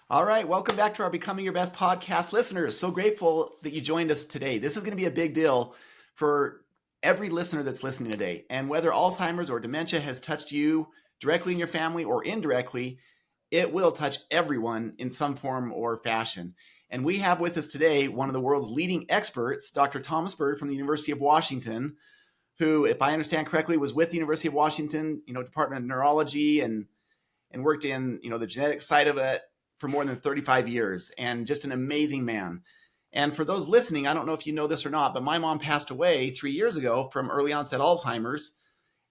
All right, welcome back to our Becoming Your Best podcast listeners. So grateful that you joined us today. This is going to be a big deal for every listener that's listening today. And whether Alzheimer's or dementia has touched you directly in your family or indirectly, it will touch everyone in some form or fashion. And we have with us today one of the world's leading experts, Dr. Thomas Bird from the University of Washington, who, if I understand correctly, was with the University of Washington, Department of Neurology and worked in, the genetic side of it for more than 35 years, and just an amazing man. And for those listening, I don't know if you know this or not, but my mom passed away 3 years ago from early onset Alzheimer's.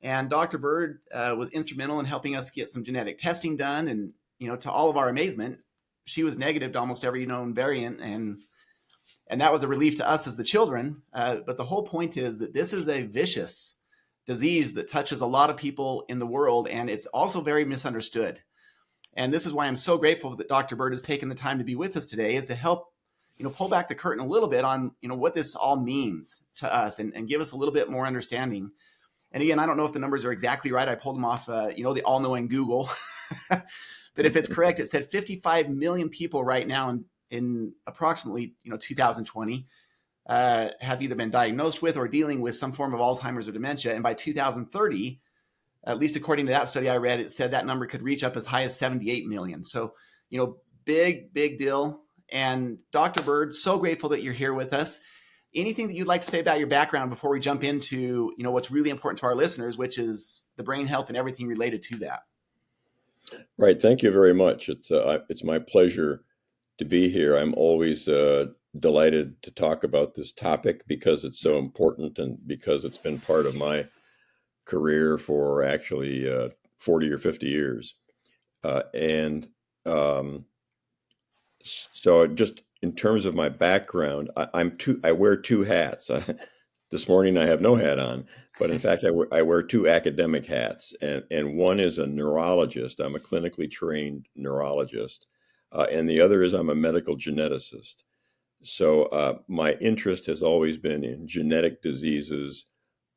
And Dr. Bird was instrumental in helping us get some genetic testing done. And, to all of our amazement, she was negative to almost every known variant. And that was a relief to us as the children. But the whole point is that this is a vicious disease that touches a lot of people in the world, and it's also very misunderstood. And this is why I'm so grateful that Dr. Bird has taken the time to be with us today, is to help, pull back the curtain a little bit on, what this all means to us and give us a little bit more understanding. And again, I don't know if the numbers are exactly right. I pulled them off, the all-knowing Google. But if it's correct, it said 55 million people right now in approximately, 2020 have either been diagnosed with or dealing with some form of Alzheimer's or dementia. And by 2030, at least according to that study I read, it said that number could reach up as high as 78 million. So, big deal. And Dr. Bird, so grateful that you're here with us. Anything that you'd like to say about your background before we jump into, what's really important to our listeners, which is the brain health and everything related to that? Right. Thank you very much. It's my pleasure to be here. I'm always delighted to talk about this topic because it's so important and because it's been part of my career for actually 40 or 50 years. And so just in terms of my background, I wear two hats. This morning I have no hat on, but in fact I wear two academic hats, and one is a neurologist. I'm a clinically trained neurologist, and the other is I'm a medical geneticist. So my interest has always been in genetic diseases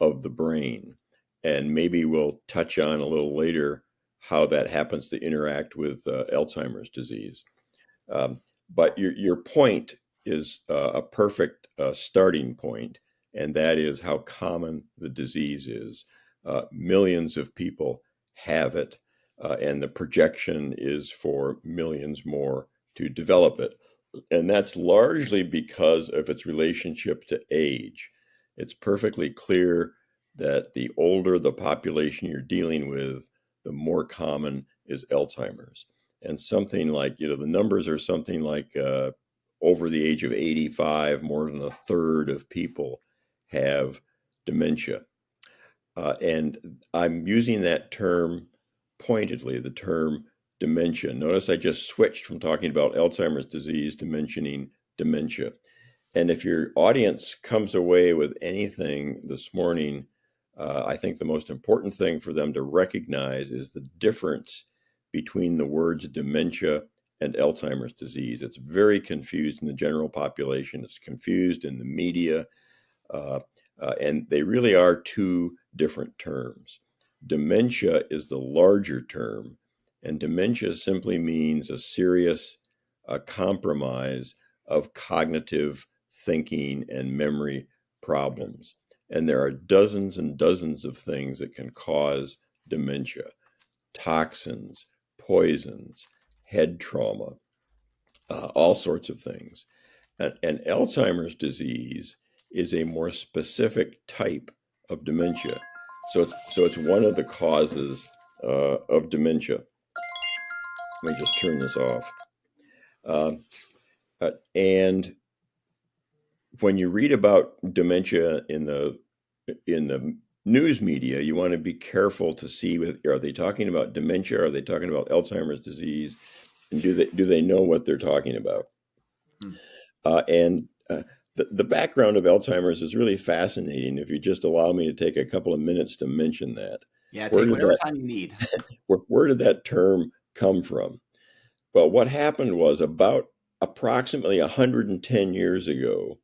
of the brain, and maybe we'll touch on a little later how that happens to interact with Alzheimer's disease. But your point is a perfect starting point, and that is how common the disease is. Millions of people have it, and the projection is for millions more to develop it. And that's largely because of its relationship to age. It's perfectly clear that the older the population you're dealing with, the more common is Alzheimer's. And something like, the numbers are something like over the age of 85, more than a third of people have dementia. And I'm using that term pointedly, the term dementia. Notice I just switched from talking about Alzheimer's disease to mentioning dementia. And if your audience comes away with anything this morning, I think the most important thing for them to recognize is the difference between the words dementia and Alzheimer's disease. It's very confused in the general population. It's confused in the media. And they really are two different terms. Dementia is the larger term, and dementia simply means a serious compromise of cognitive thinking and memory problems. And there are dozens and dozens of things that can cause dementia: toxins, poisons, head trauma, all sorts of things. And Alzheimer's disease is a more specific type of dementia. So it's one of the causes of dementia. Let me just turn this off. And when you read about dementia in the news media, you want to be careful to see, are they talking about dementia? Are they talking about Alzheimer's disease? And do they know what they're talking about? The background of Alzheimer's is really fascinating. If you just allow me to take a couple of minutes to mention that. Yeah, take whatever time you need. Where did that term come from? Well, what happened was about approximately 110 years ago,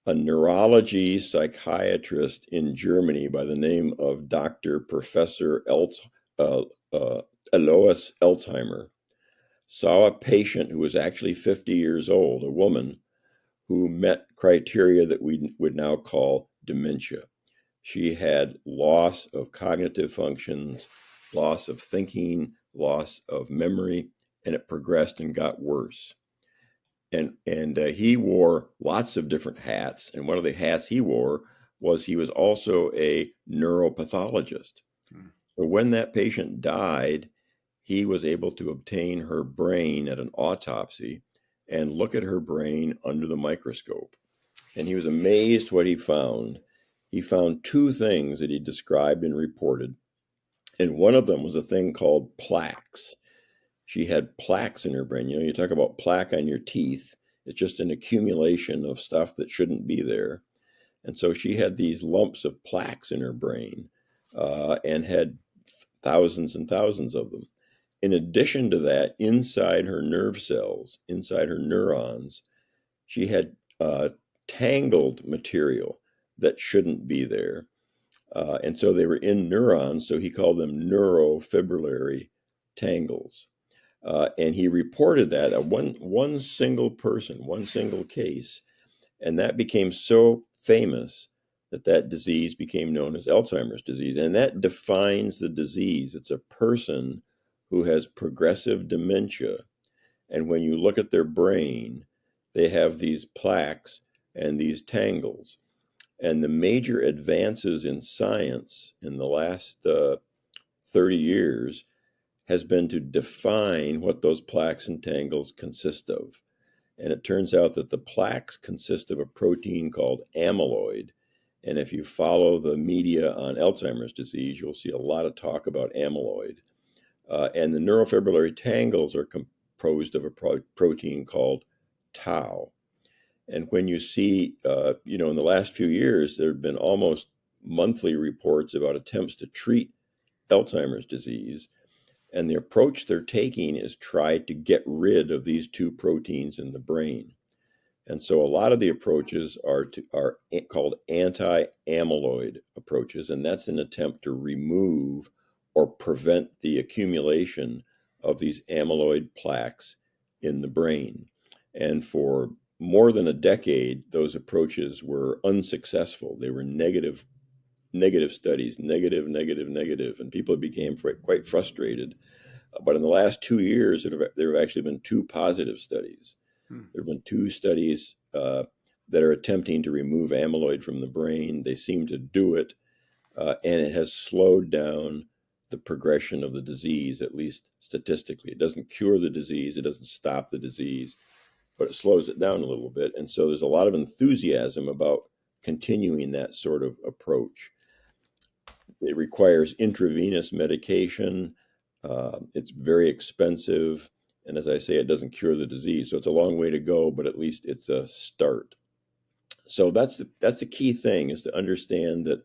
a neurology psychiatrist in Germany by the name of Professor Alois Alzheimer saw a patient who was actually 50 years old, a woman, who met criteria that we would now call dementia. She had loss of cognitive functions, loss of thinking, loss of memory, and it progressed and got worse. And he wore lots of different hats, and one of the hats he wore was he was also a neuropathologist. Hmm. So when that patient died, he was able to obtain her brain at an autopsy and look at her brain under the microscope. And he was amazed what he found. He found two things that he described and reported. And one of them was a thing called plaques. She had plaques in her brain. You talk about plaque on your teeth. It's just an accumulation of stuff that shouldn't be there. And so she had these lumps of plaques in her brain and had thousands and thousands of them. In addition to that, inside her nerve cells, inside her neurons, she had tangled material that shouldn't be there. And so they were in neurons, so he called them neurofibrillary tangles. And he reported that at one single person, one single case, and that became so famous that disease became known as Alzheimer's disease. And that defines the disease. It's a person who has progressive dementia. And when you look at their brain, they have these plaques and these tangles. And the major advances in science in the last 30 years has been to define what those plaques and tangles consist of. And it turns out that the plaques consist of a protein called amyloid. And if you follow the media on Alzheimer's disease, you'll see a lot of talk about amyloid. And the neurofibrillary tangles are composed of a protein called tau. And when you see, in the last few years, there have been almost monthly reports about attempts to treat Alzheimer's disease. And the approach they're taking is try to get rid of these two proteins in the brain. And so a lot of the approaches are called anti-amyloid approaches, and that's an attempt to remove or prevent the accumulation of these amyloid plaques in the brain. And for more than a decade, those approaches were unsuccessful. They were negative studies, negative, and people became quite frustrated. But in the last 2 years, there have actually been two positive studies. Hmm. There have been two studies that are attempting to remove amyloid from the brain. They seem to do it, and it has slowed down the progression of the disease, at least statistically. It doesn't cure the disease, it doesn't stop the disease, but it slows it down a little bit. And so there's a lot of enthusiasm about continuing that sort of approach. It requires intravenous medication. It's very expensive. And as I say, it doesn't cure the disease. So it's a long way to go, but at least it's a start. So that's the key thing, is to understand that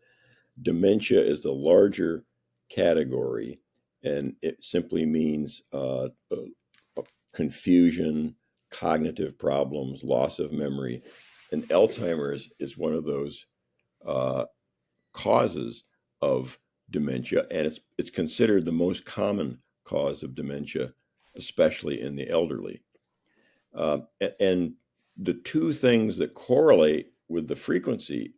dementia is the larger category, and it simply means confusion, cognitive problems, loss of memory. And Alzheimer's is one of those causes of dementia, and it's considered the most common cause of dementia, especially in the elderly. And the two things that correlate with the frequency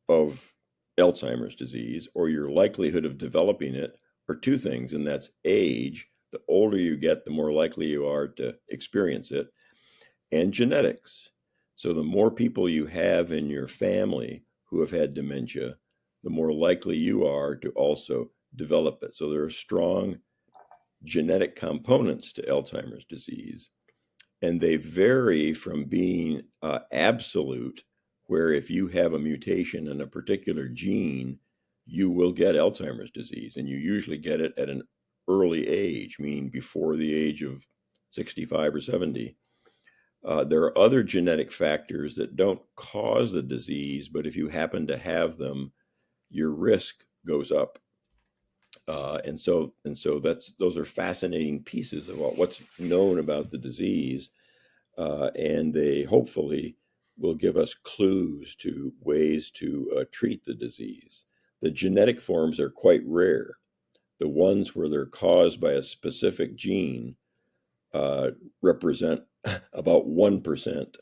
of Alzheimer's disease, or your likelihood of developing it, are two things, and that's age. The older you get, the more likely you are to experience it, and genetics. So the more people you have in your family who have had dementia, the more likely you are to also develop it. So there are strong genetic components to Alzheimer's disease, and they vary from being absolute, where if you have a mutation in a particular gene, you will get Alzheimer's disease, and you usually get it at an early age, meaning before the age of 65 or 70. There are other genetic factors that don't cause the disease, but if you happen to have them, your risk goes up. And so those are fascinating pieces of what's known about the disease, and they hopefully will give us clues to ways to treat the disease. The genetic forms are quite rare. The ones where they're caused by a specific gene represent about 1%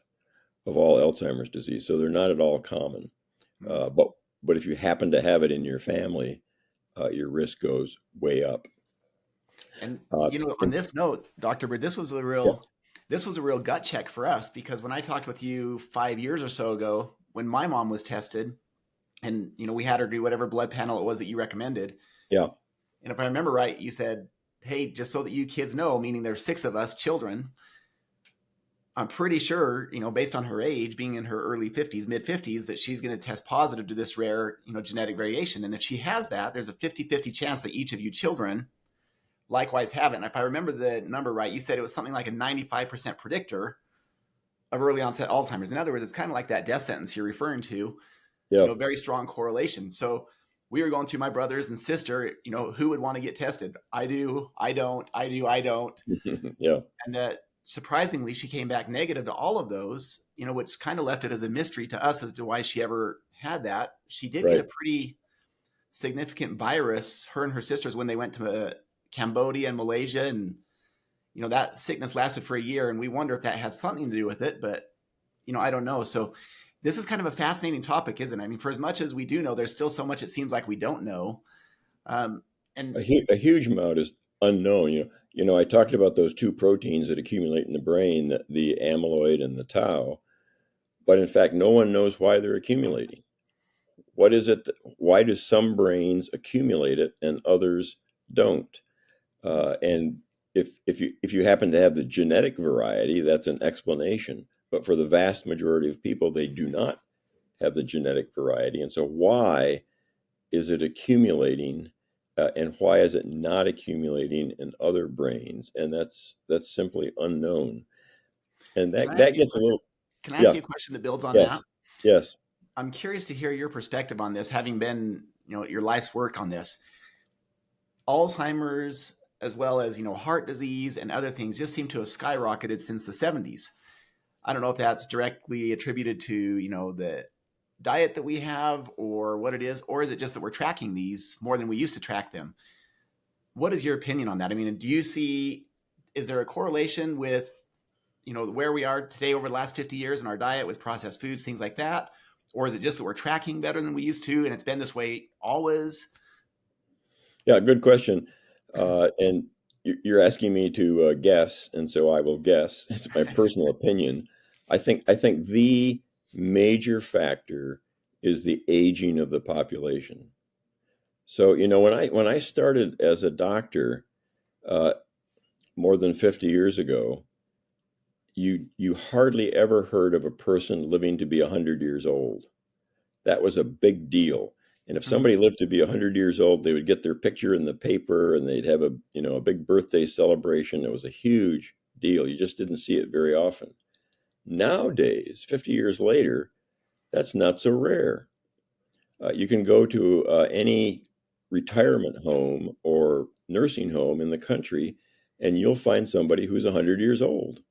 of all Alzheimer's disease. So they're not at all common. Mm. But if you happen to have it in your family, your risk goes way up. And Uh, on and this note, Dr. Bird, yeah, this was a real gut check for us, because when I talked with you 5 years or so ago, when my mom was tested, and we had her do whatever blood panel it was that you recommended, yeah, and if I remember right, you said, "Hey, just so that you kids know," meaning there's 6 of us children. I'm pretty sure, based on her age, being in her early 50s, mid 50s, that she's going to test positive to this rare, genetic variation. And if she has that, there's a 50-50 chance that each of you children likewise have it. And if I remember the number right, you said it was something like a 95% predictor of early onset Alzheimer's. In other words, it's kind of like that death sentence you're referring to, yeah, very strong correlation. So we were going through my brothers and sister, who would want to get tested? I do, I don't, I do, I don't. yeah, And surprisingly, she came back negative to all of those, which kind of left it as a mystery to us as to why she ever had that. She did get right. a pretty significant virus, her and her sisters, when they went to Cambodia and Malaysia. And, that sickness lasted for a year. And we wonder if that had something to do with it. But, I don't know. So this is kind of a fascinating topic, isn't it? I mean, for as much as we do know, there's still so much it seems like we don't know. Um, and A huge amount is unknown. I talked about those two proteins that accumulate in the brain, the amyloid and the tau. But in fact, no one knows why they're accumulating. What is it? Why do some brains accumulate it and others don't? And if you happen to have the genetic variety, that's an explanation. But for the vast majority of people, they do not have the genetic variety. And so, why is it accumulating, and why is it not accumulating in other brains? And that's simply unknown. And can I that ask you a gets a question? little, Can I ask yeah, you a question that builds on that? yes, yes. I'm curious to hear your perspective on this, having been, your life's work on this. Alzheimer's, as well as, heart disease and other things, just seem to have skyrocketed since the 70s. I don't know if that's directly attributed to, the diet that we have or what it is, or is it just that we're tracking these more than we used to track them? What is your opinion on that? I mean, is there a correlation with, where we are today over the last 50 years in our diet with processed foods, things like that? Or is it just that we're tracking better than we used to and it's been this way always? Yeah, good question. And you're asking me to guess, and so I will guess. It's my personal opinion. I think the major factor is the aging of the population. So when I started as a doctor, uh, more than 50 years ago, you hardly ever heard of a person living to be 100 years old. That was a big deal. And if Mhm. somebody lived to be 100 years old, they would get their picture in the paper and they'd have a big birthday celebration. It was a huge deal. You just didn't see it very often. Nowadays, 50 years later, that's not so rare. You can go to any retirement home or nursing home in the country, and you'll find somebody who's 100 years old.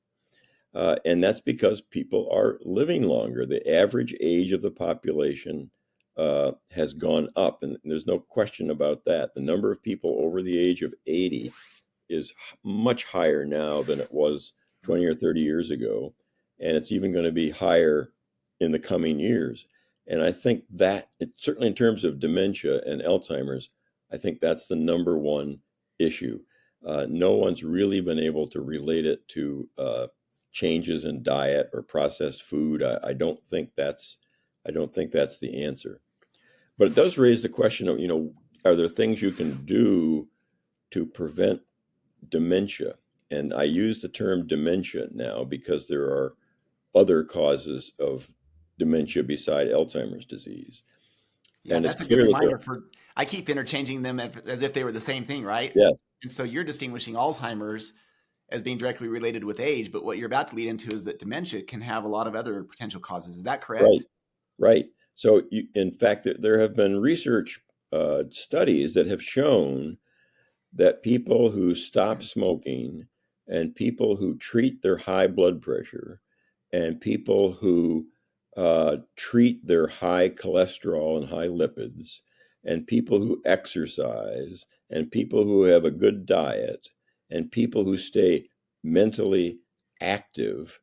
And that's because people are living longer. The average age of the population has gone up, and there's no question about that. The number of people over the age of 80 is much higher now than it was 20 or 30 years ago. And it's even going to be higher in the coming years. And I think that, certainly in terms of dementia and Alzheimer's, I think that's the number one issue. No one's really been able to relate it to changes in diet or processed food. I don't think that's the answer. But it does raise the question of, are there things you can do to prevent dementia? And I use the term dementia now because there are other causes of dementia beside Alzheimer's disease. Yeah, And it's that's a good clear that reminder. I keep interchanging them as if they were the same thing, right? yes, And so you're distinguishing Alzheimer's as being directly related with age, but what you're about to lead into is that dementia can have a lot of other potential causes. Is that right, correct? right. So, in fact, there have been research studies that have shown that people who stop smoking and people who treat their high blood pressure and people who treat their high cholesterol and high lipids and people who exercise and people who have a good diet and people who stay mentally active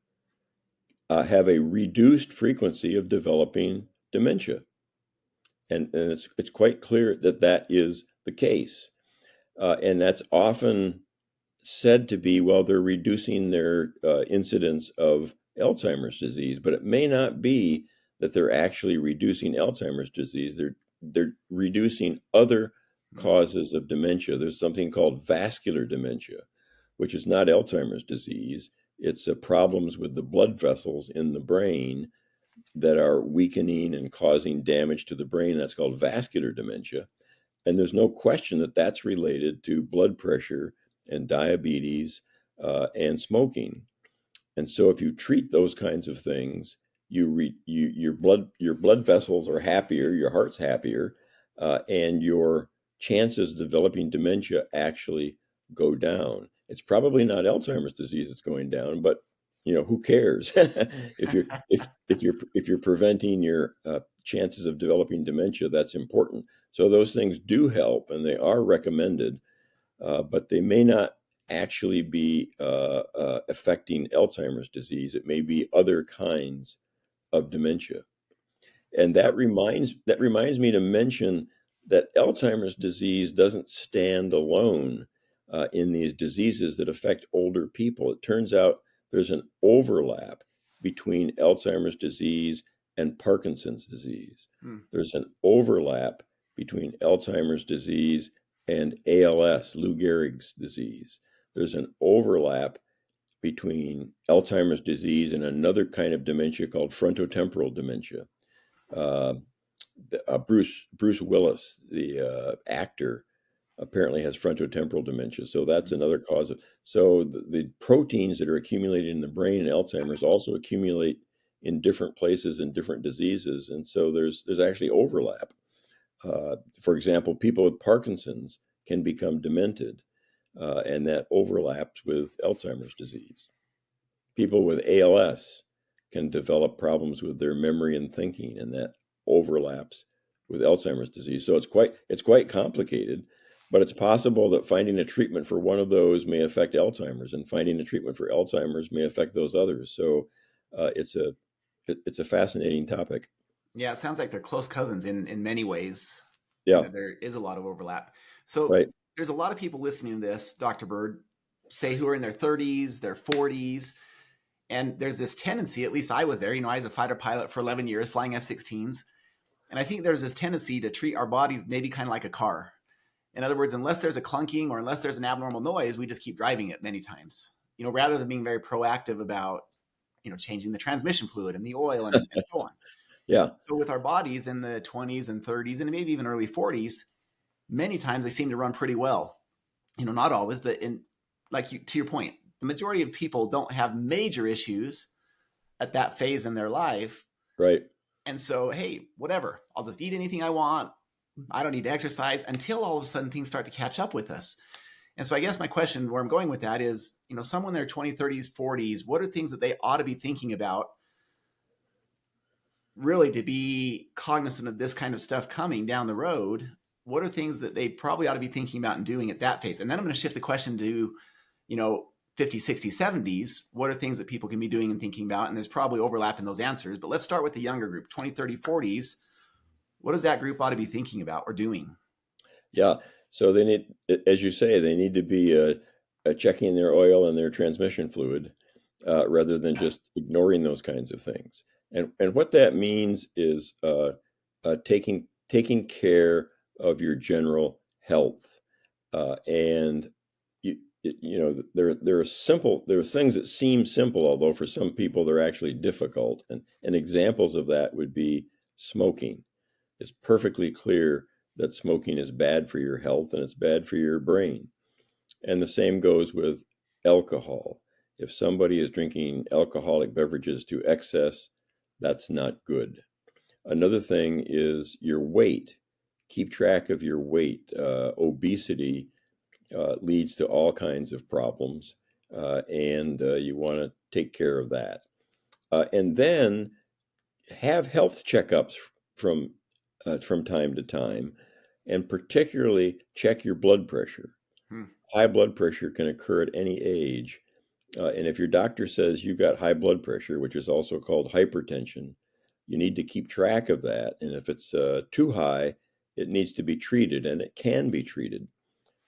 have a reduced frequency of developing dementia. And it's quite clear that that is the case. And that's often said to be, well, they're reducing their incidence of Alzheimer's disease, but it may not be that they're actually reducing Alzheimer's disease. They're reducing other causes of dementia. There's something called vascular dementia, which is not Alzheimer's disease. It's problems with the blood vessels in the brain that are weakening and causing damage to the brain. That's called vascular dementia. And there's no question that that's related to blood pressure and diabetes and smoking. And so if you treat those kinds of things, your blood vessels are happier, your heart's happier, and your chances of developing dementia actually go down. It's probably not Alzheimer's disease that's going down, but who cares? If you're preventing your chances of developing dementia, that's important. So those things do help, and they are recommended, but they may not actually be affecting Alzheimer's disease. It may be other kinds of dementia. And So that reminds me to mention that Alzheimer's disease doesn't stand alone in these diseases that affect older people. It turns out there's an overlap between Alzheimer's disease and Parkinson's disease. hmm, There's an overlap between Alzheimer's disease and ALS, Lou Gehrig's disease. There's an overlap between Alzheimer's disease and another kind of dementia called frontotemporal dementia. Uh, Bruce Willis, the actor, apparently has frontotemporal dementia. So that's another cause of. So the proteins that are accumulated in the brain in Alzheimer's also accumulate in different places in different diseases, and so there's actually overlap. For example, people with Parkinson's can become demented, and that overlaps with Alzheimer's disease. People with ALS can develop problems with their memory and thinking, and that overlaps with Alzheimer's disease. So it's quite complicated, but it's possible that finding a treatment for one of those may affect Alzheimer's, and finding a treatment for Alzheimer's may affect those others. So it's a fascinating topic. yeah, it sounds like they're close cousins in many ways, and Yeah, that there is a lot of overlap. So right, there's a lot of people listening to this, Dr. Bird, say who are in their 30s, their 40s, and there's this tendency, at least I was there, I was a fighter pilot for 11 years flying F-16s, and I think there's this tendency to treat our bodies maybe kind of like a car. In other words, unless there's a clunking or unless there's an abnormal noise, we just keep driving it many times, rather than being very proactive about, changing the transmission fluid and the oil and so on. yeah, So with our bodies in the 20s and 30s and maybe even early 40s, many times they seem to run pretty well. Not always, but to your point, the majority of people don't have major issues at that phase in their life. right, And so, hey, whatever, I'll just eat anything I want. I don't need to exercise until all of a sudden things start to catch up with us. And so I guess my question where I'm going with that is, someone in their 20s, 30s, 40s, what are things that they ought to be thinking about really to be cognizant of this kind of stuff coming down the road? What are things that they probably ought to be thinking about and doing at that phase? And then I'm going to shift the question to, 50s, 60s, 70s. What are things that people can be doing and thinking about? And there's probably overlap in those answers, but let's start with the younger group, 20, 30, 40s. What does that group ought to be thinking about or doing? yeah. So they need, as you say, they need to be checking their oil and their transmission fluid rather than just ignoring those kinds of things. And what that means is taking care of your general health. And there are things that seem simple, although for some people they're actually difficult. And examples of that would be smoking. It's perfectly clear that smoking is bad for your health and it's bad for your brain. And the same goes with alcohol. If somebody is drinking alcoholic beverages to excess, that's not good. Another thing is your weight. Keep track of your weight. Obesity leads to all kinds of problems, and you want to take care of that. And then have health checkups from from time to time, and particularly check your blood pressure. Hmm. High blood pressure can occur at any age, And if your doctor says you've got high blood pressure, which is also called hypertension, you need to keep track of that. And if it's too high, it needs to be treated, and it can be treated.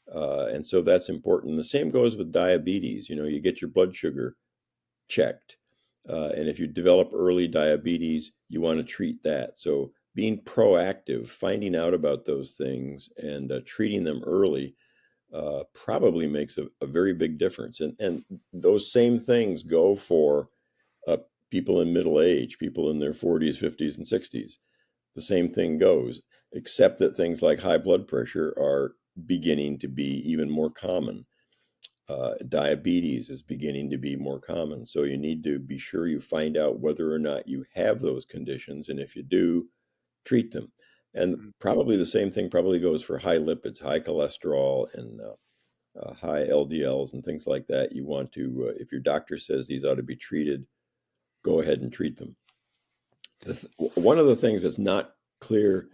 And so that's important. The same goes with diabetes. You get your blood sugar checked. And if you develop early diabetes, you want to treat that. So being proactive, finding out about those things and treating them early probably makes a very big difference. And those same things go for uh, people in middle age, people in their 40s, 50s, and 60s. The same thing goes, except that things like high blood pressure are beginning to be even more common. Diabetes is beginning to be more common. So you need to be sure you find out whether or not you have those conditions. And if you do, treat them. And Mm. probably the same thing probably goes for high lipids, high cholesterol, and high LDLs and things like that. You want to, if your doctor says these ought to be treated, go ahead and treat them. One of the things that's not clear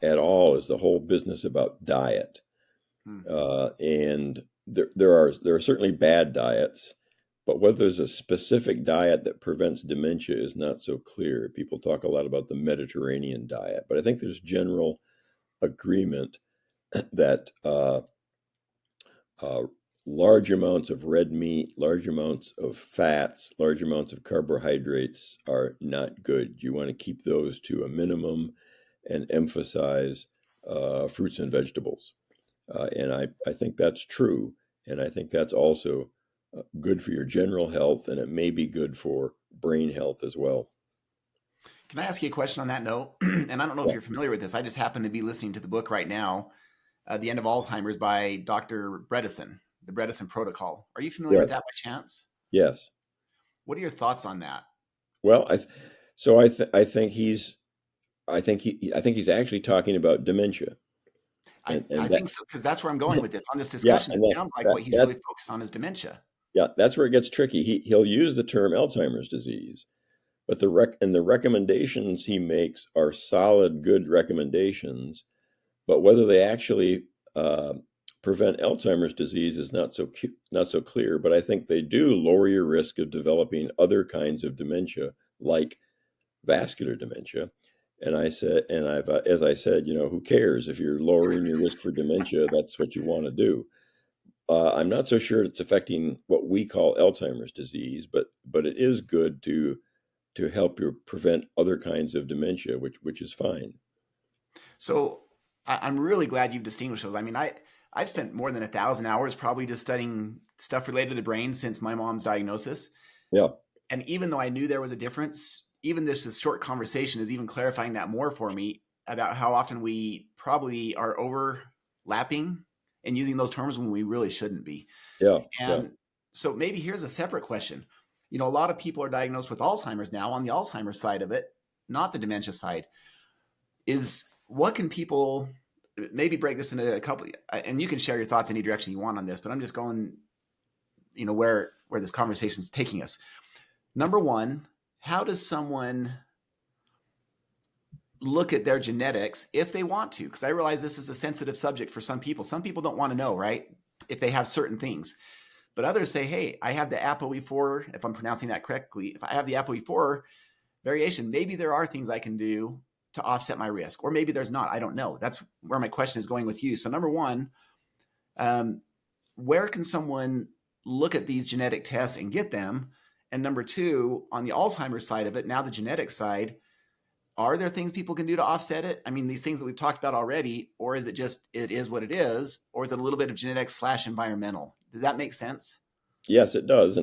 at all is the whole business about diet. Mm. And there are certainly bad diets, but whether there's a specific diet that prevents dementia is not so clear. People talk a lot about the Mediterranean diet, but I think there's general agreement that uh, large amounts of red meat, large amounts of fats, large amounts of carbohydrates are not good. You want to keep those to a minimum and emphasize fruits and vegetables. And I think that's true. And I think that's also good for your general health, and it may be good for brain health as well. Can I ask you a question on that note? And I don't know if Yeah. you're familiar with this. I just happen to be listening to the book right now, The End of Alzheimer's by Dr. Bredesen, the Bredesen Protocol. Are you familiar with Yes. that by chance? Yes. What are your thoughts on that? Well, I think he's actually talking about dementia, I and that think so, because that's where I'm going with this. On this yeah, discussion, and it sounds like what he's that really focused on is dementia. yeah, that's where it gets tricky. He'll use the term Alzheimer's disease, but the recommendations he makes are solid, good recommendations. But whether they actually uh, prevent Alzheimer's disease is not so clear. But I think they do lower your risk of developing other kinds of dementia, like vascular dementia. And I said, and as I said, who cares if you're lowering your risk for dementia? That's what you want to do. I'm not so sure it's affecting what we call Alzheimer's disease, but it is good to help you prevent other kinds of dementia, which is fine. So I'm really glad you've distinguished those. I mean, I've spent more than 1,000 hours probably just studying stuff related to the brain since my mom's diagnosis. Yeah, And even though I knew there was a difference, even this short conversation is even clarifying that more for me about how often we probably are overlapping and using those terms when we really shouldn't be. yeah, yeah. And so maybe here's a separate question. A lot of people are diagnosed with Alzheimer's now on the Alzheimer's side of it, not the dementia side. Is what can people maybe break this into a couple, and you can share your thoughts any direction you want on this, but I'm just going, where this conversation is taking us. Number one, how does someone look at their genetics if they want to? Because I realize this is a sensitive subject for some people. Some people don't want to know, right? If they have certain things. But others say, hey, I have the ApoE4, if I'm pronouncing that correctly, if I have the ApoE4 variation, maybe there are things I can do to offset my risk, or maybe there's not. I don't know. That's where my question is going with you. So, number one, um, where can someone look at these genetic tests and get them? And number two, on the Alzheimer's side of it, now the genetic side, are there things people can do to offset it? I mean, these things that we've talked about already, or is it just it is what it is, or is it a little bit of genetics/environmental? Does that make sense? Yes, it does,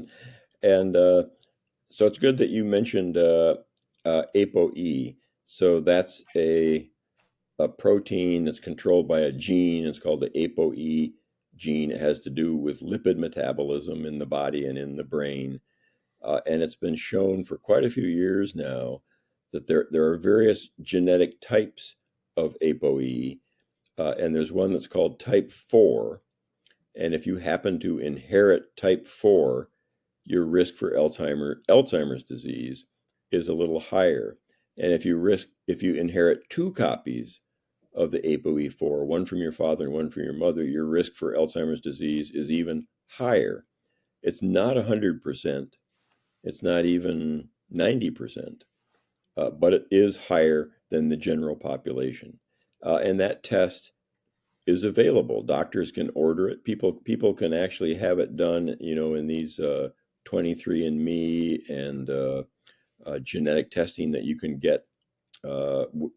and so it's good that you mentioned ApoE. So that's a protein that's controlled by a gene. It's called the ApoE gene. It has to do with lipid metabolism in the body and in the brain. And it's been shown for quite a few years now that there are various genetic types of ApoE. And there's one that's called type 4. And if you happen to inherit type 4, your risk for Alzheimer's disease is a little higher. And if you inherit two copies of the ApoE4, one from your father and one from your mother, your risk for Alzheimer's disease is even higher. It's not 100%. It's not even 90%, but it is higher than the general population. And that test is available. Doctors can order it. People can actually have it done, in these 23andMe and genetic testing that you can get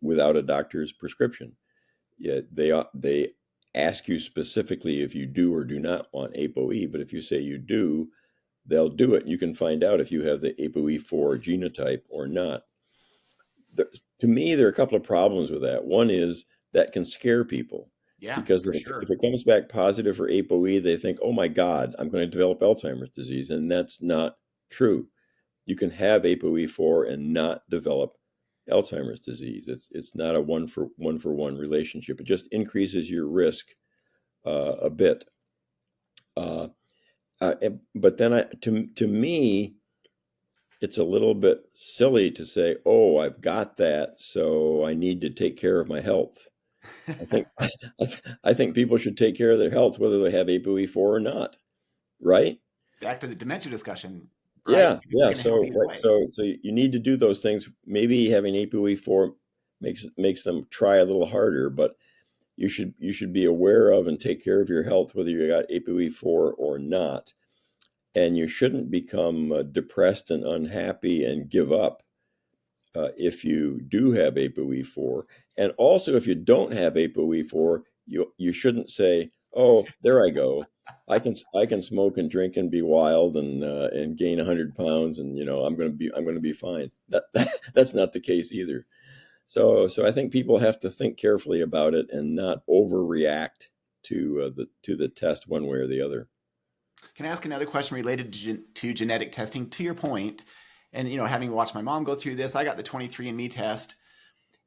without a doctor's prescription. Yeah, they ask you specifically if you do or do not want ApoE, but if you say you do, they'll do it. You can find out if you have the ApoE4 genotype or not. To me, there are a couple of problems with that. One is that can scare people Yeah, because for if sure. it comes back positive for ApoE, they think, oh my God, I'm going to develop Alzheimer's disease. And that's not true. You can have ApoE4 and not develop Alzheimer's disease. It's not a one for one relationship. It just increases your risk a bit. Uh, but then to me, it's a little bit silly to say, "Oh, I've got that, so I need to take care of my health." I think I think people should take care of their health whether they have ApoE4 or not, right? Back to the dementia discussion, right? Yeah, Because it's yeah. going to help So either right, way. so you need to do those things. Maybe having ApoE4 makes them try a little harder, but you should be aware of and take care of your health whether you got ApoE4 or not. And you shouldn't become depressed and unhappy and give up if you do have ApoE4. And also, if you don't have ApoE4, you shouldn't say, "Oh, there I go. I can smoke and drink and be wild and gain 100 pounds, and I'm going to be fine." That's not the case either. So I think people have to think carefully about it and not overreact to the test one way or the other. Can I ask another question related to genetic testing? To your point, and having watched my mom go through this, I got the 23andMe test,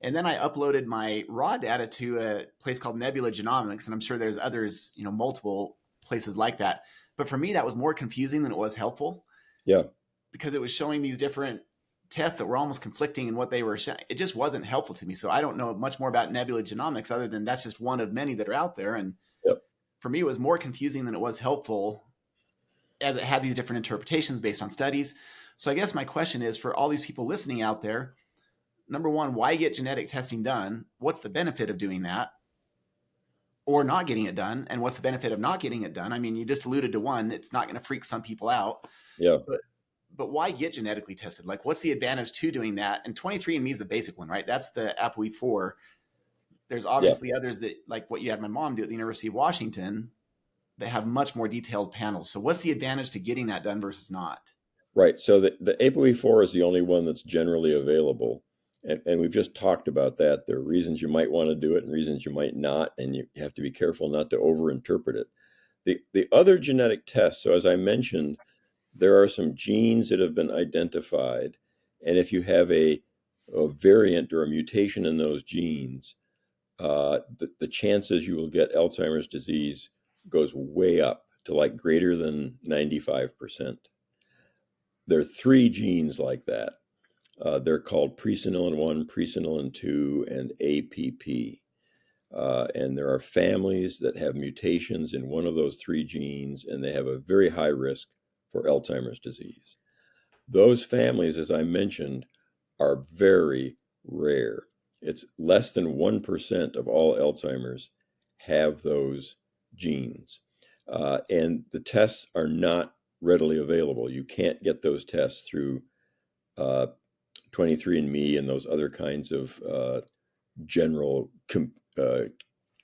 and then I uploaded my raw data to a place called Nebula Genomics, and I'm sure there's others, multiple places like that. But for me, that was more confusing than it was helpful Yeah, because it was showing these different tests that were almost conflicting in what they were showing. It just wasn't helpful to me. So I don't know much more about Nebula Genomics other than that's just one of many that are out there. And yeah, for me, it was more confusing than it was helpful as it had these different interpretations based on studies. So I guess my question is for all these people listening out there, number one, why get genetic testing done? What's the benefit of doing that or not getting it done? And what's the benefit of not getting it done? I mean, you just alluded to one, it's not going to freak some people out, yeah. but why get genetically tested? Like, what's the advantage to doing that? And 23andMe is the basic one, right? That's the ApoE4. There's Yeah. obviously others that, like what you had my mom do at the University of Washington, that have much more detailed panels. So, what's the advantage to getting that done versus not? Right. So the ApoE4 is the only one that's generally available. And we've just talked about that. There are reasons you might want to do it and reasons you might not, and you have to be careful not to overinterpret it. The other genetic tests, so as I mentioned, there are some genes that have been identified. And if you have a variant or a mutation in those genes, the chances you will get Alzheimer's disease goes way up to like greater than 95%. There are three genes like that. They're called presenilin 1, presenilin 2, and APP. And there are families that have mutations in one of those three genes, and they have a very high risk for Alzheimer's disease. Those families, as I mentioned, are very rare. It's less than 1% of all Alzheimer's have those genes. And the tests are not readily available. You can't get those tests through uh, 23andMe and those other kinds of general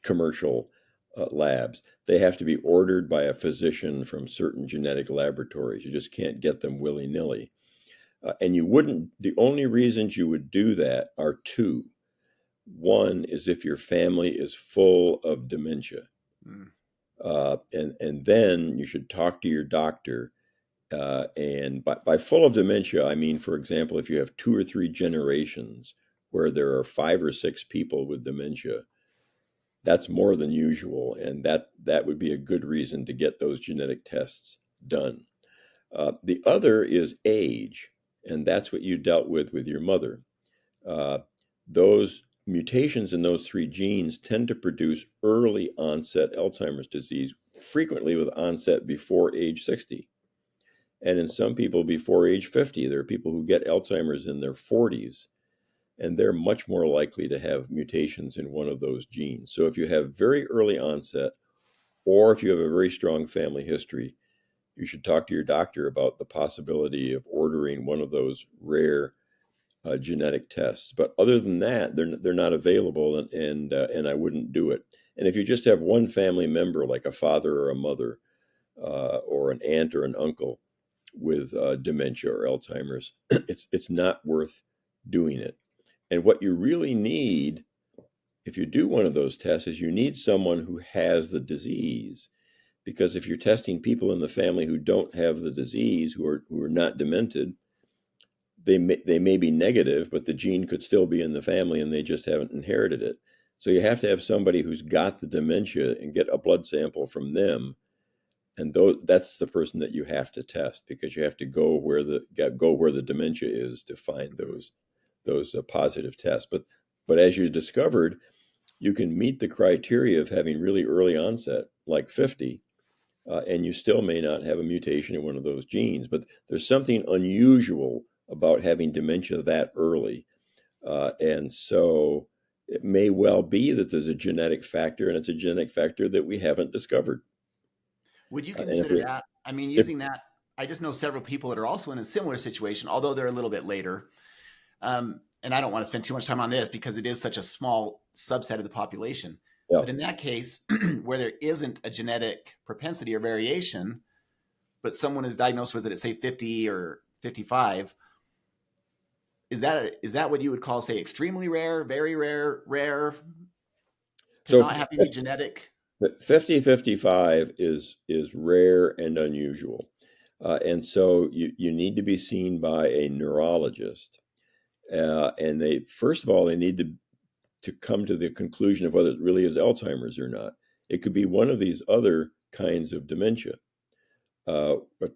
commercial labs. They have to be ordered by a physician from certain genetic laboratories. You just can't get them willy nilly. And the only reasons you would do that are two. One is if your family is full of dementia. Mm. And then you should talk to your doctor. And by full of dementia, I mean, for example, if you have two or three generations where there are five or six people with dementia, that's more than usual. And that would be a good reason to get those genetic tests done. The other is age, and that's what you dealt with your mother. Those mutations in those three genes tend to produce early onset Alzheimer's disease, frequently with onset before age 60. And in some people before age 50, there are people who get Alzheimer's in their 40s, and they're much more likely to have mutations in one of those genes. So if you have very early onset, or if you have a very strong family history, you should talk to your doctor about the possibility of ordering one of those rare genetic tests. But other than that, they're not available, and I wouldn't do it. And if you just have one family member, like a father or a mother, or an aunt or an uncle with dementia or Alzheimer's, it's not worth doing it. And what you really need, if you do one of those tests, is you need someone who has the disease. Because if you're testing people in the family who don't have the disease, who are not demented, they may be negative, but the gene could still be in the family and they just haven't inherited it. So you have to have somebody who's got the dementia and get a blood sample from them, and that's the person that you have to test, because you have to go where the dementia is to find those positive tests. But as you discovered, you can meet the criteria of having really early onset, like 50, and you still may not have a mutation in one of those genes. But there's something unusual about having dementia that early. And so it may well be that there's a genetic factor, and it's a genetic factor that we haven't discovered. Would you And consider that? I mean, if using that, I just know several people that are also in a similar situation, although they're a little bit later. And I don't want to spend too much time on this because it is such a small subset of the population. yeah, But in that case, where there isn't a genetic propensity or variation, but someone is diagnosed with it at say 50 or 55, is that what you would call, say, extremely rare, very rare, rare, to so not have any genetic? 50-55 is rare and unusual, and so you need to be seen by a neurologist, and they first of all they need to come to the conclusion of whether it really is Alzheimer's or not. It could be one of these other kinds of dementia. But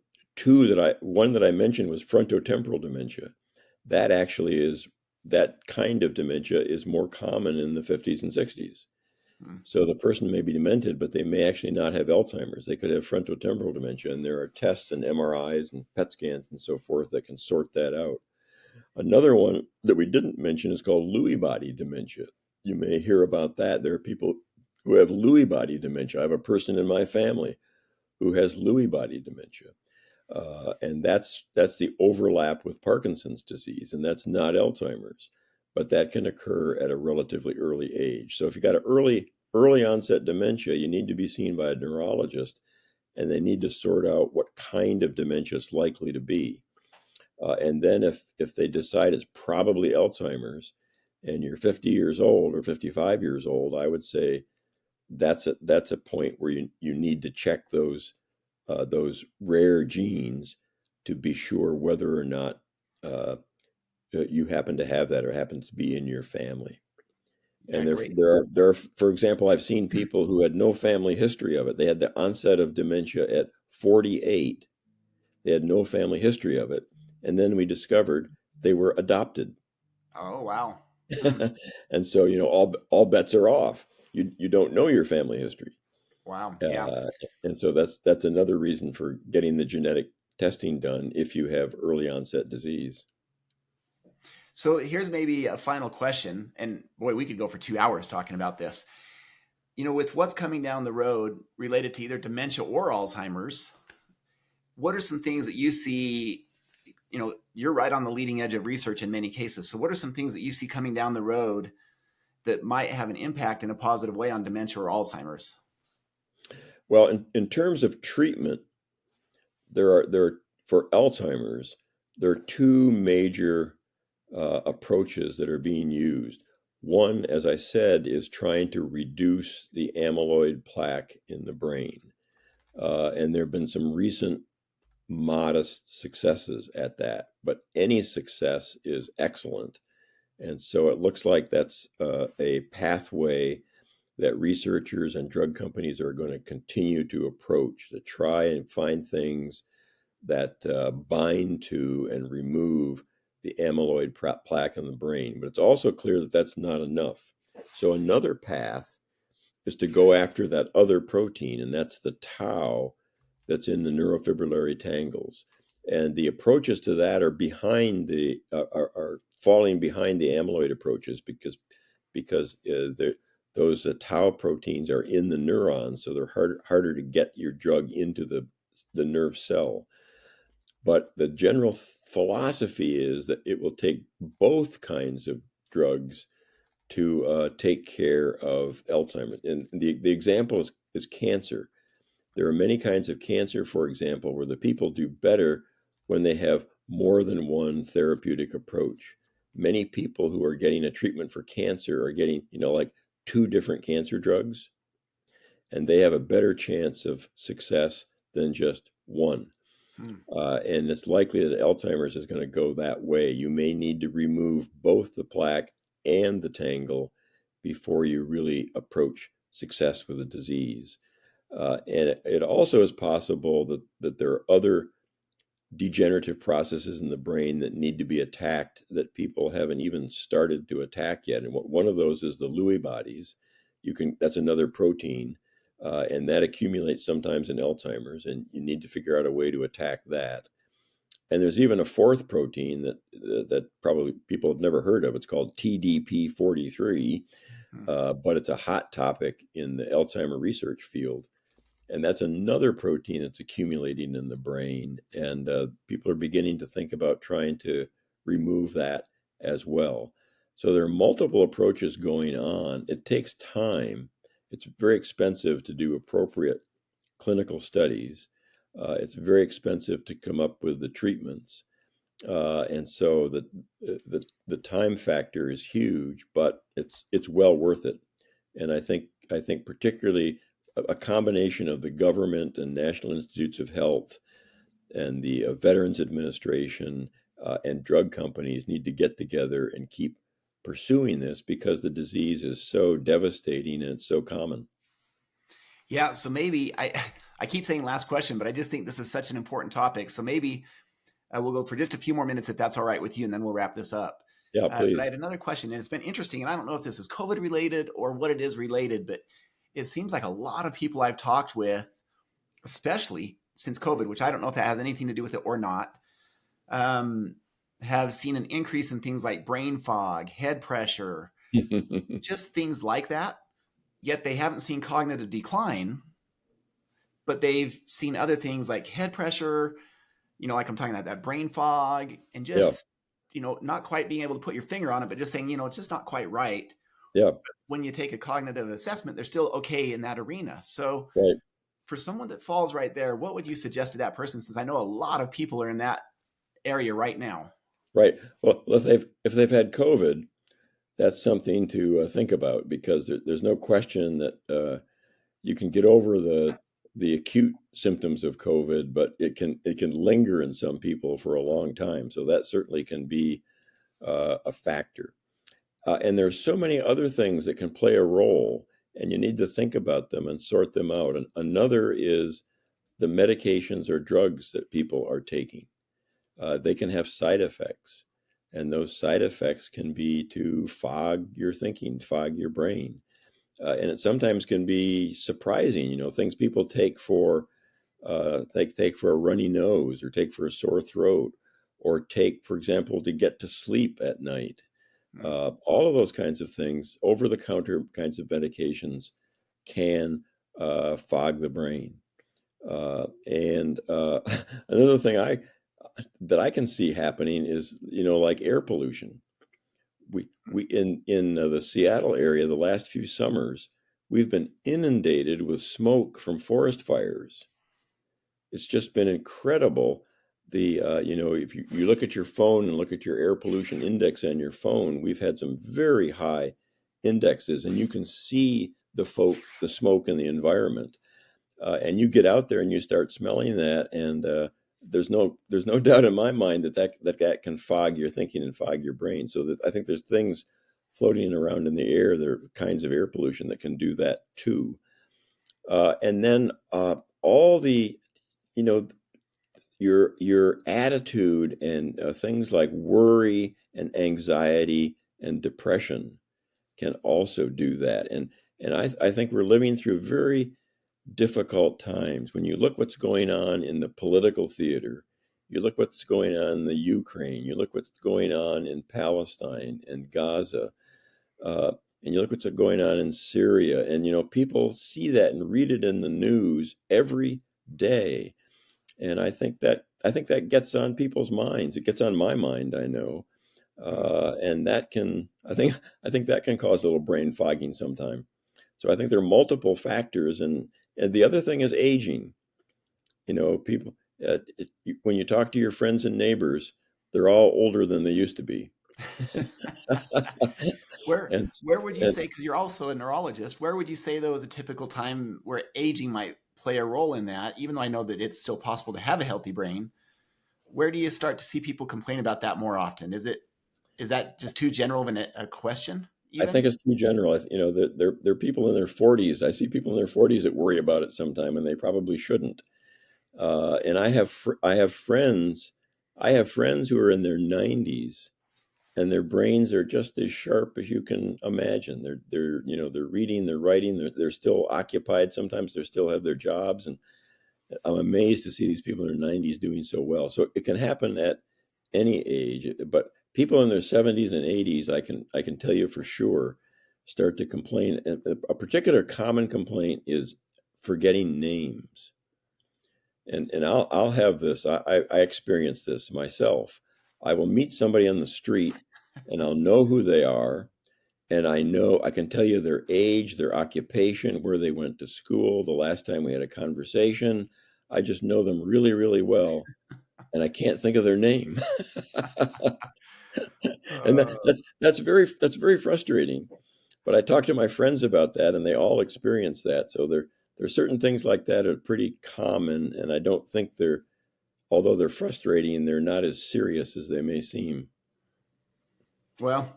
one that I mentioned was frontotemporal dementia. That actually is that kind of dementia is more common in the 50s and 60s. Hmm. So the person may be demented, but they may actually not have Alzheimer's. They could have frontotemporal dementia, and there are tests and MRIs and PET scans and so forth that can sort that out. Another one that we didn't mention is called Lewy body dementia. You may hear about that. There are people who have Lewy body dementia. I have a person in my family who has Lewy body dementia. And that's the overlap with Parkinson's disease, and that's not Alzheimer's, but that can occur at a relatively early age. So if you got an early onset dementia, you need to be seen by a neurologist, and they need to sort out what kind of dementia it's likely to be. And then if they decide it's probably Alzheimer's, and you're 50 years old or 55 years old, I would say that's a point where you need to check those rare genes to be sure whether or not uh, you happen to have that or happen to be in your family. Yeah, And great. for example, I've seen people who had no family history of it. They had the onset of dementia at 48. They had no family history of it. And then we discovered they were adopted. Oh, wow. Hmm. And so, all bets are off. You don't know your family history. Wow. Yeah. Uh, and so that's another reason for getting the genetic testing done if you have early onset disease. So here's maybe a final question. And boy, we could go for 2 hours talking about this. With what's coming down the road related to either dementia or Alzheimer's, what are some things that you see? You're right on the leading edge of research in many cases. So what are some things that you see coming down the road that might have an impact in a positive way on dementia or Alzheimer's? Well, in terms of treatment, there are for Alzheimer's, there are two major approaches that are being used. One, as I said, is trying to reduce the amyloid plaque in the brain. And there have been some recent modest successes at that, but any success is excellent. And so it looks like that's a pathway that researchers and drug companies are going to continue to approach to try and find things that bind to and remove the amyloid plaque in the brain. But it's also clear that that's not enough. So another path is to go after that other protein, and that's the tau that's in the neurofibrillary tangles. And the approaches to that are behind the are falling behind the amyloid approaches because those tau proteins are in the neurons, so they're harder to get your drug into the nerve cell. But the general philosophy is that it will take both kinds of drugs to take care of Alzheimer's. And the example is cancer. There are many kinds of cancer, for example, where the people do better when they have more than one therapeutic approach. Many people who are getting a treatment for cancer are getting, like 2 different cancer drugs, and they have a better chance of success than just one. Hmm. And it's likely that Alzheimer's is going to go that way. You may need to remove both the plaque and the tangle before you really approach success with the disease. And it also is possible that there are other degenerative processes in the brain that need to be attacked that people haven't even started to attack yet. And one of those is the Lewy bodies. That's another protein, and that accumulates sometimes in Alzheimer's, and you need to figure out a way to attack that. And there's even a fourth protein that probably people have never heard of. It's called TDP43, Hmm. but it's a hot topic in the Alzheimer research field. And that's another protein that's accumulating in the brain. And people are beginning to think about trying to remove that as well. So there are multiple approaches going on. It takes time. It's very expensive to do appropriate clinical studies. It's very expensive to come up with the treatments. And so the time factor is huge, but it's well worth it. And I think particularly a combination of the government and National Institutes of Health and the Veterans Administration and drug companies need to get together and keep pursuing this because the disease is so devastating and it's so common. Yeah, so maybe I keep saying last question, but I just think this is such an important topic. So maybe we'll go for just a few more minutes if that's all right with you, and then we'll wrap this up. Yeah, But I please. had another question, and it's been interesting, and I don't know if this is COVID related or what it is related, but it seems like a lot of people I've talked with, especially since COVID, which I don't know if that has anything to do with it or not, um, have seen an increase in things like brain fog, head pressure, just things like that. Yet they haven't seen cognitive decline, but they've seen other things like head pressure, like I'm talking about that brain fog and Yeah, just, not quite being able to put your finger on it, but just saying, it's just not quite right. yeah, When you take a cognitive assessment, they're still okay in that arena. So right, for someone that falls right there, what would you suggest to that person? Since I know a lot of people are in that area right now. right. Well, if they've had COVID, that's something to think about because there's no question that you can get over the acute symptoms of COVID, but it can linger in some people for a long time. So that certainly can be a factor. And there's so many other things that can play a role, and you need to think about them and sort them out. And another is the medications or drugs that people are taking. They can have side effects, and those side effects can be to fog your thinking, fog your brain. And it sometimes can be surprising, things people take for they take for a runny nose or take for a sore throat or take, for example, to get to sleep at night. Mm. All of those kinds of things, over the counter kinds of medications, can fog the brain. And another thing that I can see happening is, like air pollution. We in the Seattle area, the last few summers, we've been inundated with smoke from forest fires. It's just been incredible. If you look at your phone and look at your air pollution index on your phone, we've had some very high indexes, and you can see the smoke in the environment. And you get out there and you start smelling that, and there's no doubt in my mind that can fog your thinking and fog your brain. So that I think there's things floating around in the air. There are kinds of air pollution that can do that too. And then all the you know your attitude and things like worry and anxiety and depression can also do that. And I think we're living through very difficult times. When you look what's going on in the political theater, You look what's going on in the Ukraine. You look what's going on in Palestine and Gaza. And you look what's going on in Syria. And, people see that and read it in the news every day. And I think that gets on people's minds. It gets on my mind, I know. And that can, I think that can cause a little brain fogging sometime. So I think there are multiple factors. And the other thing is aging. People, when you talk to your friends and neighbors, they're all older than they used to be. Where and where would you and say, because you're also a neurologist, where would you say though is a typical time where aging might play a role in that? Even though I know that it's still possible to have a healthy brain, where do you start to see people complain about that more often? Is that just too general of a question I even? think it's too general. There are people in their 40s. I see people in their 40s that worry about it sometime, and they probably shouldn't. And I have friends who are in their 90s, and their brains are just as sharp as you can imagine. They're reading, they're writing, they're still occupied. Sometimes they still have their jobs, and I'm amazed to see these people in their 90s doing so well. So it can happen at any age, but people in their 70s and 80s, I can tell you for sure, start to complain. And a particular common complaint is forgetting names. And I'll have this. I experienced this myself. I will meet somebody on the street, and I'll know who they are, and I can tell you their age, their occupation, where they went to school, the last time we had a conversation. I just know them really, really well, and I can't think of their name. And Uh, that's very frustrating. But I talk to my friends about that, and they all experience that. So there are certain things like that are pretty common, and I don't think although they're frustrating, they're not as serious as they may seem. well,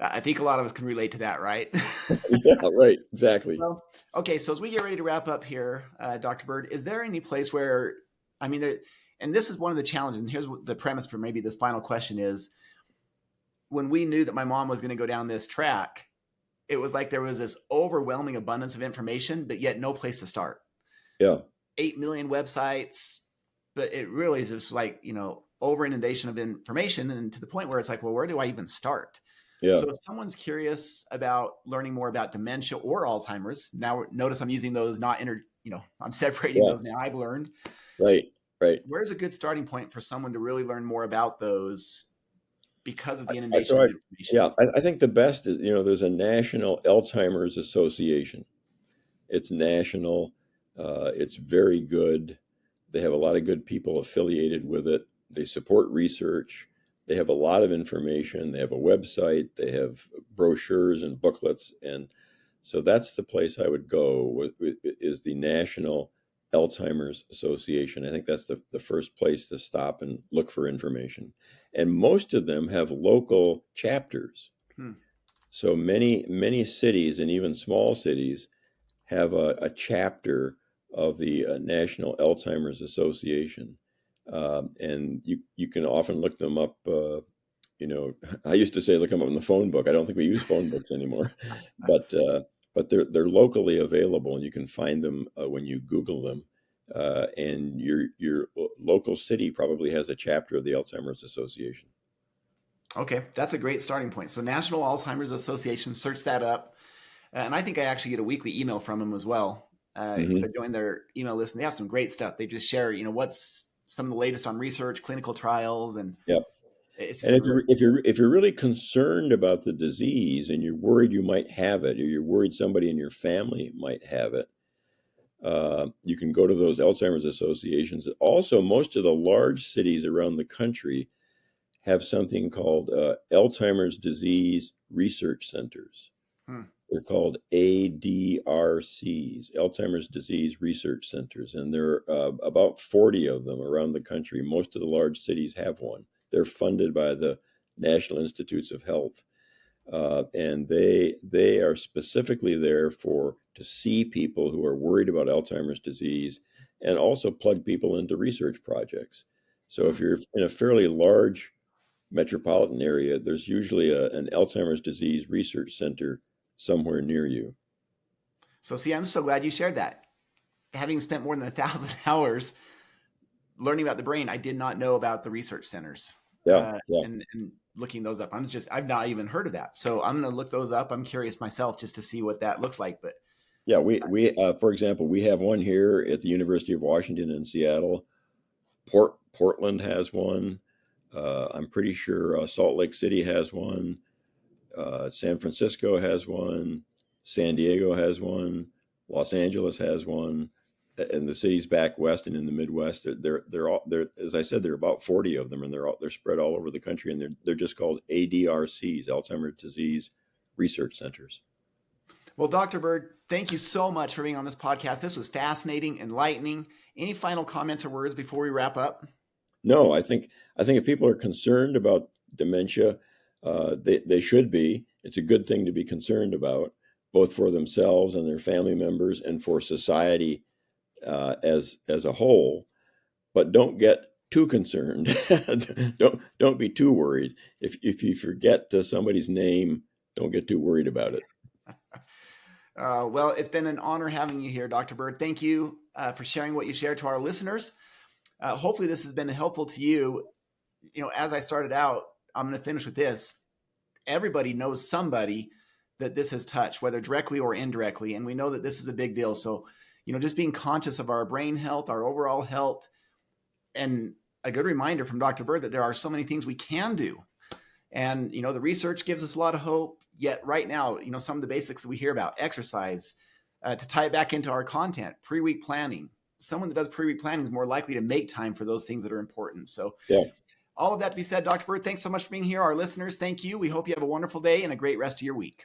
I think a lot of us can relate to that, right? Yeah, right, exactly. Well, okay. So as we get ready to wrap up here, Dr. Bird, is there any place where, I mean, and this is one of the challenges, and here's what the premise for maybe this final question is: when we knew that my mom was going to go down this track, it was like there was this overwhelming abundance of information, but yet no place to start. Yeah, 8 million websites, but it really is just like, over inundation of information, and to the point where it's like, well, where do I even start? yeah, So if someone's curious about learning more about dementia or Alzheimer's, now notice I'm using those not I'm separating yeah, those now. I've learned. right, right. Where's a good starting point for someone to really learn more about those because of the I, inundation so of I, information? yeah, I think the best is, there's a National Alzheimer's Association. It's national. It's very good. They have a lot of good people affiliated with it. They support research. They have a lot of information. They have a website. They have brochures and booklets. And so that's the place I would go, is the National Alzheimer's Association. I think that's the first place to stop and look for information. And most of them have local chapters. Hmm. So many cities, and even small cities, have a chapter of the National Alzheimer's Association. And you can often look them up. I used to say look them up in the phone book. I don't think we use phone books anymore, but they're locally available, and you can find them when you Google them. And your local city probably has a chapter of the Alzheimer's Association. Okay, that's a great starting point. So National Alzheimer's Association, search that up. And I think I actually get a weekly email from them as well, because I Hmm. joined their email list, and they have some great stuff. They just share, what's some of the latest on research, clinical trials, and Yep. it's just And a if really you're really concerned about the disease, and you're worried you might have it, or you're worried somebody in your family might have it, you can go to those Alzheimer's associations. Also, most of the large cities around the country have something called Alzheimer's disease research centers. hmm. They're called ADRCs, Alzheimer's Disease Research Centers, and there are about 40 of them around the country. Most of the large cities have one. They're funded by the National Institutes of Health, and they are specifically there to see people who are worried about Alzheimer's disease, and also plug people into research projects. So Hmm. if you're in a fairly large metropolitan area, there's usually an Alzheimer's disease research center somewhere near you. So see, I'm so glad you shared that. Having spent more than 1,000 hours learning about the brain, I did not know about the research centers, Yeah, yeah. and looking those up. I've not even heard of that. So I'm going to look those up. I'm curious myself just to see what that looks like. But Yeah, for example, we have one here at the University of Washington in Seattle. Portland has one. I'm pretty sure Salt Lake City has one. San Francisco has one. San Diego has one. Los Angeles has one. And the cities back west and in the Midwest, they're all there. As I said, there are about 40 of them, and they're spread all over the country, and they're just called ADRCs, Alzheimer's Disease Research Centers. well, Dr. Bird, thank you so much for being on this podcast. This was fascinating, enlightening. Any final comments or words before we wrap up? No, I think if people are concerned about dementia, they should be. It's a good thing to be concerned about, both for themselves and their family members, and for society as a whole. But don't get too concerned. Don't be too worried. If you forget somebody's name, don't get too worried about it. Well, it's been an honor having you here, Dr. Bird. Thank you for sharing what you shared to our listeners. Hopefully this has been helpful to you. As I started out, I'm going to finish with this. Everybody knows somebody that this has touched, whether directly or indirectly. And we know that this is a big deal. So, just being conscious of our brain health, our overall health, and a good reminder from Dr. Bird that there are so many things we can do. And, the research gives us a lot of hope. Yet right now, some of the basics that we hear about, exercise, to tie it back into our content, pre-week planning. Someone that does pre-week planning is more likely to make time for those things that are important. So Yeah. all of that to be said, Dr. Bird, thanks so much for being here. Our listeners, thank you. We hope you have a wonderful day and a great rest of your week.